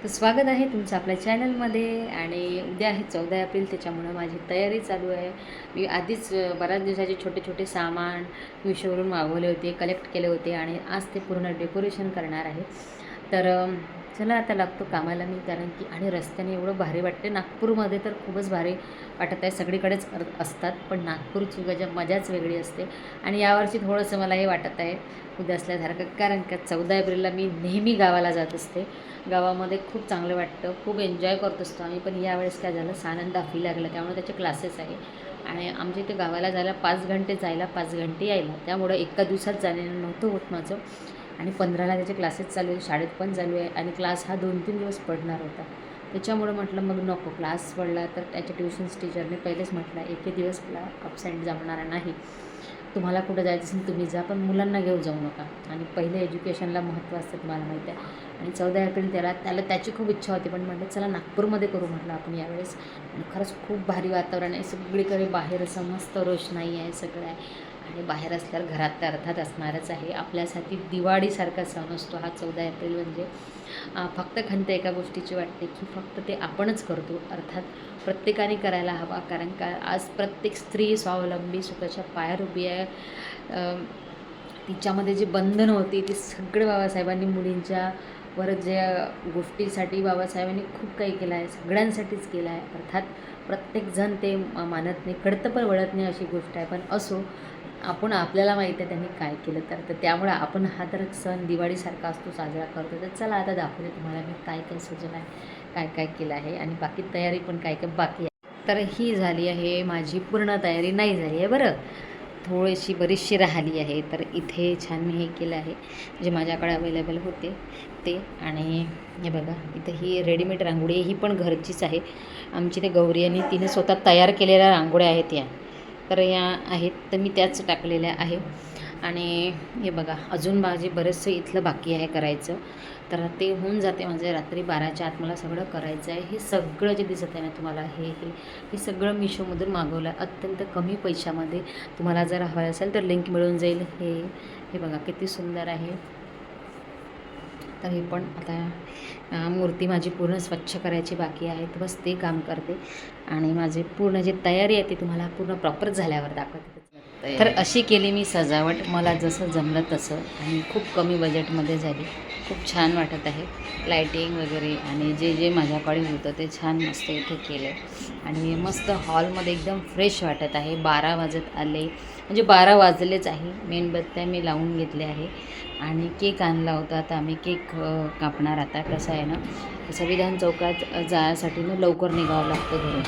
तर स्वागत आहे तुमचं आपल्या चॅनलमध्ये. आणि उद्या आहे 14 एप्रिल, त्याच्यामुळं माझी तयारी चालू आहे. मी आधीच बऱ्याच दिवसाचे छोटे छोटे सामान मिशोवरून मागवले होते, कलेक्ट केले होते आणि आज ते पूर्ण डेकोरेशन करणार आहे. तर चला आता लागतो कामाला मी, कारण की आणि रस्त्याने एवढं भारी वाटते. नागपूरमध्ये तर खूपच भारी वाटत आहे, सगळीकडेच असतात, पण नागपूरची मजाच वेगळी असते. आणि यावर्षी थोडंसं मला हे वाटत आहे उद्या असल्यासारखं, कारण का 14 एप्रिलला मी नेहमी गावाला जात असते. गावामध्ये खूप चांगलं वाटतं, खूप एन्जॉय करत असतो आम्ही. पण यावेळेस काय झालं, सानंद दाखवी लागला, त्यामुळे त्याचे क्लासेस आहे आणि आमच्या इथे गावाला जायला 5 घंटे जायला, 5 घंटे यायला, त्यामुळं एका दिवसात जाण्यानं नव्हतं होत माझं. आणि 15ला त्याचे क्लासेस चालू आहे, शाळेत पण चालू आहे आणि क्लास हा 2-3 दिवस पडणार होता. त्याच्यामुळं म्हटलं मग नको, क्लास पडला तर त्याच्या ट्युशन्स टीचरने पहिलेच म्हटलं एकही दिवस अबसेंट जमणार नाही. तुम्हाला कुठं जायचं असेल तुम्ही जा, पण मुलांना घेऊ जाऊ नका. आणि पहिले एज्युकेशनला महत्त्व असतं, तुम्हाला माहिती आहे. आणि 14 एप्रिल त्याला त्याची खूप इच्छा होती, पण म्हटलं चला नागपूरमध्ये करू म्हटलं आपण यावेळेस. आणि खरंच खूप भारी वातावरण आहे, सगळीकडे बाहेर असं मस्त रोषणाई आहे, सगळं आहे. आणि बाहेर असल्यावर घरात तर अर्थात असणारच आहे. आपल्यासाठी दिवाळीसारखा सण असतो हा 14 एप्रिल. म्हणजे फक्त खंत एका गोष्टीची वाटते की फक्त ते आपणच करतो, अर्थात प्रत्येकाने करायला हवा. कारण का आज प्रत्येक स्त्री स्वावलंबी स्वतःच्या पायावर उभी आहे. तिच्यामध्ये जी बंधनं होती ती सगळे बाबासाहेबांनी मुलींच्या वर जे गोष्टीसाठी बाबासाहेबांनी खूप काही केलं आहे, सगळ्यांसाठीच केलं आहे. अर्थात प्रत्येकजण ते मानत नाही, कळतं पण वळत नाही अशी गोष्ट आहे. पण असो, आपण आपल्याला माहीत आहे त्यांनी काय केलं, तर त्यामुळं आपण हा तर सण दिवाळीसारखा असतो, साजरा करतो. तर चला आता दाखवते तुम्हाला मी काय काय सजवलं आहे, काय काय केलं आहे आणि बाकी तयारी पण काय काय बाकी आहे. तर ही झाली आहे माझी पूर्ण तयारी, नाही झाली आहे बरं, थोडीशी बरीचशी राहिली आहे. तर इथे छान मी हे केलं आहे जे माझ्याकडे अवेलेबल होते ते. आणि हे बघा, इथं ही रेडीमेड रांगोळी, ही पण घरचीच आहे आमची. ते गौरी आणि तिने स्वतः तयार केलेल्या रांगोळ्या आहेत या, तर या आहेत, तर मी त्याच टाकलेल्या आहे. आणि हे बघा, अजून माझे बरेचसे इथलं बाकी आहे करायचं, तर ते होऊन जाते माझे रात्री 12च्या आत. मला सगळं करायचं आहे. हे सगळं जे दिसत आहे ना तुम्हाला, हे सगळं मिशोमधून मागवलं आहे अत्यंत कमी पैशामध्ये. तुम्हाला जर हवं असेल तर लिंक मिळून जाईल. हे बघा किती सुंदर आहे. तर हे पण आता मूर्ती माझी पूर्ण स्वच्छ करायची बाकी आहे, तर बस ते काम करते. आणि माझी पूर्ण जी तयारी आहे ती तुम्हाला पूर्ण प्रॉपर झाल्यावर दाखवते. तर अशी केली मी सजावट, मला जसं जमलं तसं, आणि खूप कमी बजेटमध्ये झाली. खूप छान वाटत आहे, लाईटिंग वगैरे आणि जे जे माझ्याकडे होतं ते छान मस्त इथे केलं. आणि मस्त हॉलमध्ये एकदम फ्रेश वाटत आहे. 12 वाजत आले, म्हणजे 12 वाजलेच आहे. मेणबत्त्या मी लावून घेतले आहे आणि केक आणला होता. आता आम्ही केक कापणार. आता कसं आहे ना, संविधान चौकात जाण्यासाठी ना लवकर निघावं लागतं घरून,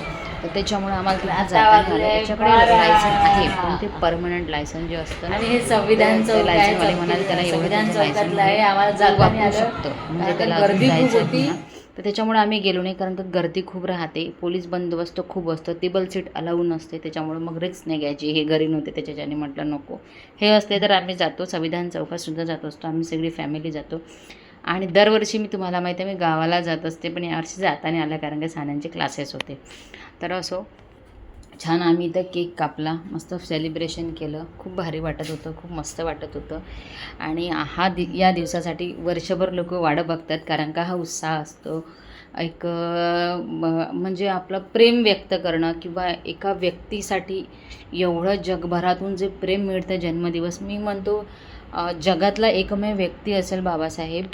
तर त्याच्यामुळे आम्हाला जाता त्याच्याकडे लायसन आहे, पण ते परमनंट लायसन जे असतं ना, आणि हे संविधान चौक आहे, लायसनवाले म्हणाले त्याला एवढं संविधान चौकातलं आहे, लायसन आम्हाला जाता नाही वापरू आलं शकतो, म्हणजे त्याला गर्दी खूप जायचं होती. ना. तर त्याच्यामुळे आम्ही गेलो नाही, कारण का गर्दी खूप राहते, पोलीस बंदोबस्त खूप असतं, टेबल सीट अलाऊ नसते, त्याच्यामुळे मग रिस्क नाही घ्यायची. हे घरी नव्हते त्याच्याने म्हटलं नको. हे असते तर आम्ही जातो, संविधान चौकातसुद्धा जात असतो आम्ही, सगळी फॅमिली जातो. आणि दरवर्षी मी तुम्हाला माहिती आहे मी गावाला जात असते, पण यावर्षी जाता नाही आलं कारण का सान्यांचे क्लासेस होते. तर असो, छान आम्ही इथं केक कापला, मस्त सेलिब्रेशन केलं, खूप भारी वाटत होतं, खूप मस्त वाटत होतं. आणि या दिवसासाठी वर्षभर लोक वाट बघतात, कारण का हा उत्साह असतो. एक म्हणजे आपलं प्रेम व्यक्त करणं, किंवा एका व्यक्तीसाठी एवढं जगभरातून जे प्रेम मिळतं, जन्मदिवस मी म्हणतो जगातला एकमेव व्यक्ती असेल बाबासाहेब,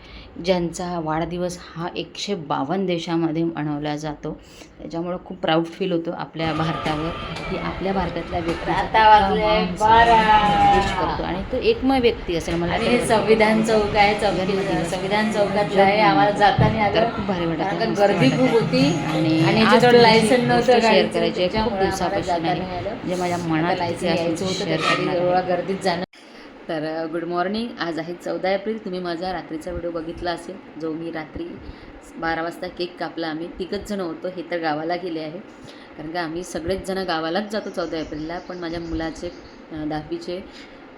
ज्यांचा वाढदिवस हा 152 देशामध्ये मनवला जातो. त्याच्यामुळं खूप प्राऊड फील होतो आपल्या भारतावर, की आपल्या भारतातल्या देश करतो आणि तो एकमेव व्यक्ती असेल. मला आणि हे संविधान चौक आहे, संविधान चौकातलं आहे, आम्हाला जाता नाही आलं, खूप भारी वाटत, कारण गर्दी खूप होती आणि आज याच्याकडे लायसन नव्हतं शेअर करायची आहे, खूप त्याच्यामुळे आम्हाला दिवसापासून जाता आहे, नाही आलं. जे माझ्या मनात लायसन यायचं होतं, शेअर करणार आहे. एवढ्या गर्दीत जाणं. तर गुड मॉर्निंग, आज आहे 14 एप्रिल. तुम्ही माझा रात्रीचा व्हिडिओ बघितला असेल, जो मी रात्री 12 वाजता केक कापला. आम्ही 3 जण होतो, हे तर गावाला गेले आहे, कारण का आम्ही सगळेच जण गावालाच जातो 14 एप्रिलला. पण माझ्या मुलाचे 10वीचे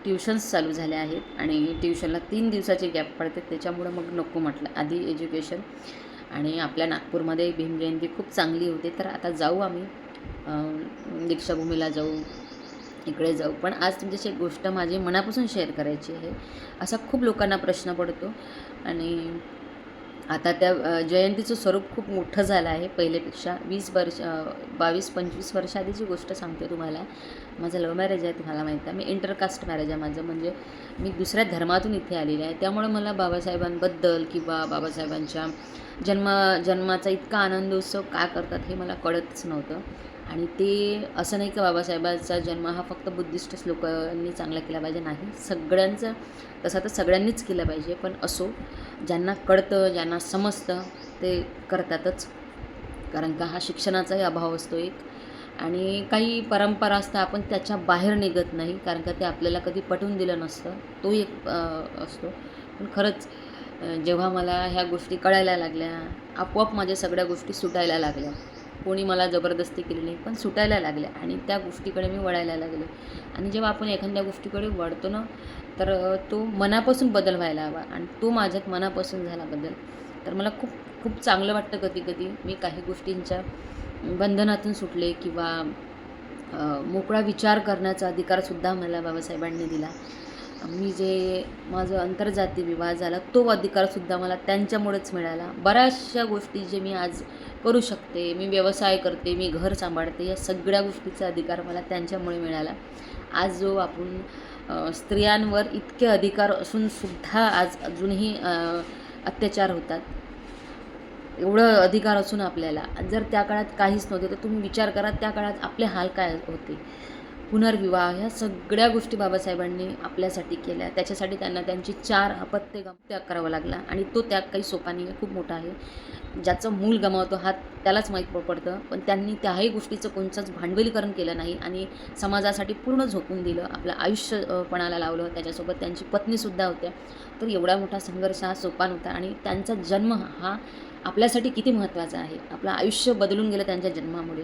ट्युशन्स चालू झाले आहेत आणि ट्युशनला 3 दिवसाचे गॅप पडते, त्याच्यामुळं मग नको म्हटलं, आधी एज्युकेशन. आणि आपल्या नागपूरमध्ये भीमजयंती खूप चांगली होते, तर आता जाऊ आम्ही दीक्षाभूमीला जाऊ, इकडे जाऊ. पण आज तुमच्याशी एक गोष्ट माझी मनापासून शेअर करायची आहे. असा खूप लोकांना प्रश्न पडतो आणि आता त्या जयंतीचं स्वरूप खूप मोठं झालं आहे पहिलेपेक्षा. 22-25 वर्ष आधीची गोष्ट सांगते तुम्हाला. माझं लव्ह मॅरेज आहे, तुम्हाला माहीत आहे. मी इंटरकास्ट मॅरेज आहे माझं, म्हणजे मी दुसऱ्या धर्मातून इथे आलेली आहे. त्यामुळे मला बाबासाहेबांबद्दल किंवा बाबासाहेबांच्या जन्माचा इतका आनंद उत्सव का करतात हे मला कळतच नव्हतं. आणि ते असं नाही की बाबासाहेबांचा जन्म हा फक्त बुद्धिस्टच लोकांनी चांगला केला पाहिजे, नाही. सगळ्यांचं तसं तर सगळ्यांनीच केलं पाहिजे, पण असो, ज्यांना कळतं, ज्यांना समजतं ते करतातच. कारण का हा शिक्षणाचाही अभाव असतो एक, आणि काही परंपरा असतात आपण त्याच्या बाहेर निघत नाही, कारण का ते आपल्याला कधी पटवून दिलं नसतं, तो एक असतो. पण खरंच जेव्हा मला ह्या गोष्टी कळायला लागल्या, आपोआप माझ्या सगळ्या गोष्टी सुटायला लागल्या. कोणी मला जबरदस्ती केली नाही, पण सुटायला लागल्या आणि त्या गोष्टीकडे मी वळायला लागले. आणि जेव्हा आपण एखाद्या गोष्टीकडे वळतो ना, तर तो मनापासून बदल व्हायला हवा, आणि तो माझ्यात मनापासून झाला बदल. तर मला खूप खूप चांगलं वाटतं कधी कधी. मी काही गोष्टींच्या बंधनातून सुटले, किंवा मोकळा विचार करण्याचा अधिकारसुद्धा मला बाबासाहेबांनी दिला. मी जे माझं आंतरजातीय विवाह झाला, तो अधिकारसुद्धा मला त्यांच्यामुळेच मिळाला. बऱ्याचशा गोष्टी जे मी आज करू शकते, मी व्यवसाय करते, मी घर सांभाळते, या सगळ्या गोष्टीचा अधिकार मला त्यांच्यामुळे मिळाला. आज जो आपण स्त्रियांवर इतके अधिकार असूनसुद्धा आज अजूनही अत्याचार होतात, एवढं अधिकार असून आपल्याला, जर त्या काळात काहीच नव्हते तर तुम्ही विचार करा त्या काळात आपले हाल काय होते. पुनर्विवाह, ह्या सगळ्या गोष्टी बाबासाहेबांनी आपल्यासाठी केल्या. त्याच्यासाठी त्यांना त्यांची 4 अपत्य त्याग करावा लागला, आणि तो त्याग काही सोपा नाही आहे, खूप मोठा आहे. ज्याचं मूल गमावतो हा त्यालाच माहीत पडतं. पण त्यांनी त्याही गोष्टीचं कोणचंच भांडवलीकरण केलं नाही, आणि समाजासाठी पूर्ण झोकून दिलं, आपलं आयुष्य पणाला लावलं. त्याच्यासोबत त्यांची पत्नीसुद्धा होत्या. तर एवढा मोठा संघर्ष हा सोपा नव्हता, आणि त्यांचा जन्म हा आपल्यासाठी किती महत्त्वाचा आहे. आपलं आयुष्य बदलून गेलं त्यांच्या जन्मामुळे.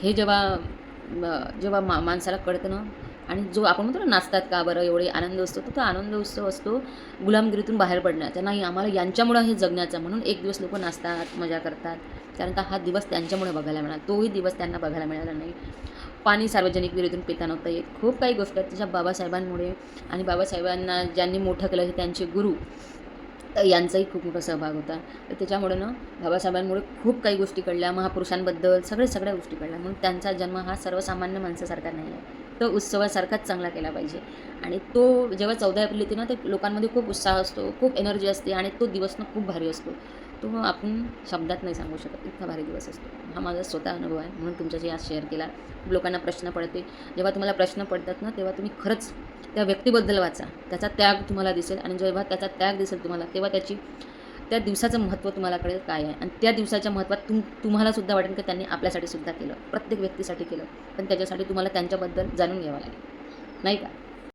हे जेव्हा माणसाला कळतं ना, आणि जो आपण म्हणतो ना, नाचतात का बरं, एवढे आनंद असतो, तो आनंद उत्सव असतो गुलामगिरीतून बाहेर पडण्याचा. नाही, आम्हाला यांच्यामुळं हे जगण्याचं, म्हणून एक दिवस लोक नाचतात, मजा करतात, कारण का हा दिवस त्यांच्यामुळे बघायला मिळाला. तोही दिवस त्यांना बघायला मिळाला नाही. पाणी सार्वजनिक विहिरीतून पिता नव्हतं येत. खूप काही गोष्टी आहेत त्याच्या बाबासाहेबांमुळे, आणि बाबासाहेबांना ज्यांनी मोठं केलं हे त्यांचे गुरु, यांचाही खूप मोठा सहभाग होता. तर त्याच्यामुळे ना बाबासाहेबांमुळे खूप काही गोष्टी कळल्या, महापुरुषांबद्दल सगळ्या गोष्टी कळल्या. म्हणून त्यांचा जन्म हा सर्वसामान्य माणसासारखा नाही आहे, तो उत्सवासारखाच चांगला केला पाहिजे. आणि तो जेव्हा 14 एप्रिल येते ना, ते लोकांमध्ये खूप उत्साह असतो, खूप एनर्जी असते, आणि तो दिवस ना खूप भारी असतो. तो आपण शब्दात नाही सांगू शकत, इतका भारी दिवस असतो. हा माझा स्वतः अनुभव आहे, म्हणून तुमच्याशी आज शेअर केला. खूप लोकांना प्रश्न पडते, जेव्हा तुम्हाला प्रश्न पडतात ना, तेव्हा तुम्ही खरंच त्या व्यक्तीबद्दल वाचा, त्याचा त्याग तुम्हाला दिसेल, आणि जेव्हा त्याचा त्याग दिसेल तुम्हाला, तेव्हा त्या दिवसाचं महत्त्व तुम्हाला कळेल काय आहे. आणि त्या दिवसाच्या महत्त्वात तुम्हालासुद्धा वाटेल की त्यांनी आपल्यासाठी सुद्धा केलं, प्रत्येक व्यक्तीसाठी केलं, पण त्याच्यासाठी तुम्हाला त्यांच्याबद्दल जाणून घ्यावं लागेल, नाही का?